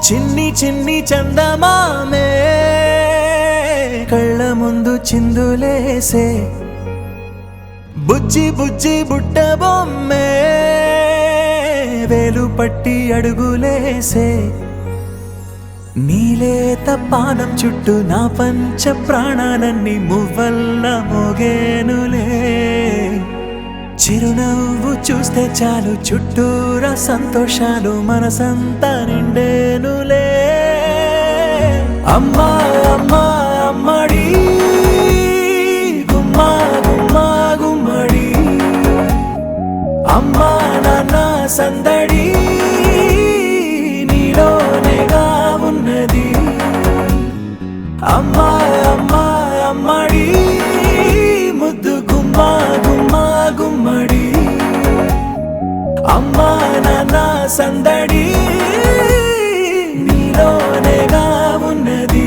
చిన్ని చిన్ని చందమామే కళ్ళ ముందు చిందులేసే బుజ్జి బుజ్జి బుట్ట బొమ్మే వేలు పట్టి అడుగులేసే నీలేత పానం చుట్టూ నా పంచ ప్రాణాలన్నీ మువ్వల్ల మోగేనులే చిరునవ్వు చూస్తే చాలు చుట్టూరా సంతోషాలు మనసంతా నిండేనులే అమ్మా అమ్మా అమ్మడి గుమ్మా గుమ్మా గుమ్మడి అమ్మా నాన్న సందడి నీలోనేగా ఉన్నది అమ్మా అమ్మా అమ్మడి ముద్దు గుమ్మా గుమ్మా గుమ్మడి అమ్మా నాన్న సందడి నీలోనేగా ఉన్నది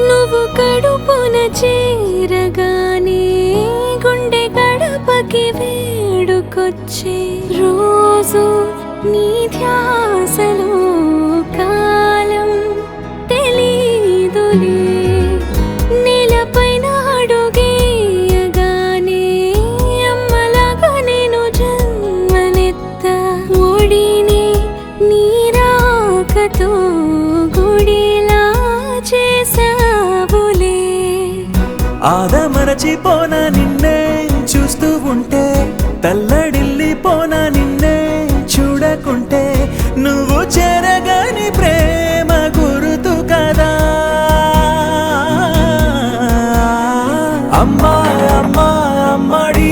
నువ్వు కడుపున చేరగానే గుండె గడపకి వేడుకొచ్చే రోజు నీ ధ్యాసలో కాలం తెలీదులే నేలపైన అడుగేయగానే అమ్మలాగా నేను జన్మనెత్త ఒడిని నీ రాకతో గుడిలా చేసావులే ఆదమరచిపోనా నిన్నే చూస్తూ ఉంటే తల్లడిల్లిపోనా నిన్నే చూడకుంటే నువ్వు చెరగని ప్రేమ గురుతు కదా అమ్మా అమ్మా అమ్మడి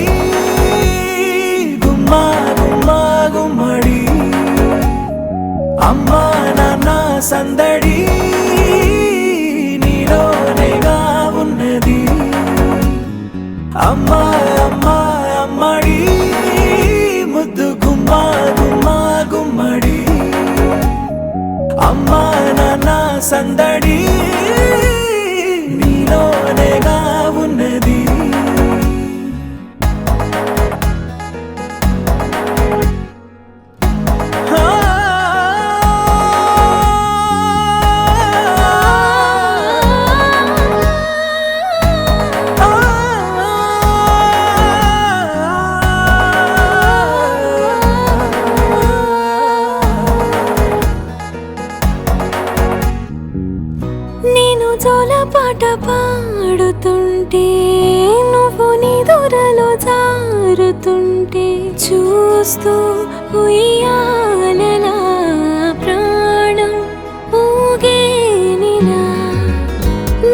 గుమ్మా గుమ్మా గుమ్మడి అమ్మా నాన్న సందడి నీలోనేగా ఉన్నది అమ్మా అమ్మా అమ్మడి ముద్దు గుమ్మా గుమ్మా గుమ్మడి అమ్మా నాన్న సందడి నీలోనేగా ఉన్నది నేను జోలపాట పాడుతుంటే నువ్వు నిదురలో జారుతుంటే చూస్తూ ఉయ్యాలలా ప్రాణం ఊగేనిలా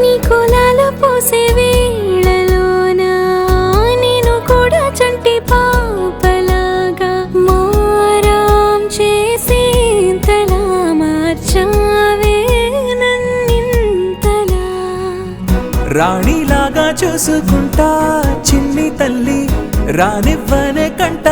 నీ కులాల పోసే వేళలోన నేను కూడా చంటి పాపలాగా మారాం చేసేంతలా మార్చావే రాణిలాగా చూసుకుంటా చిన్ని తల్లి రానివ్వనే కంట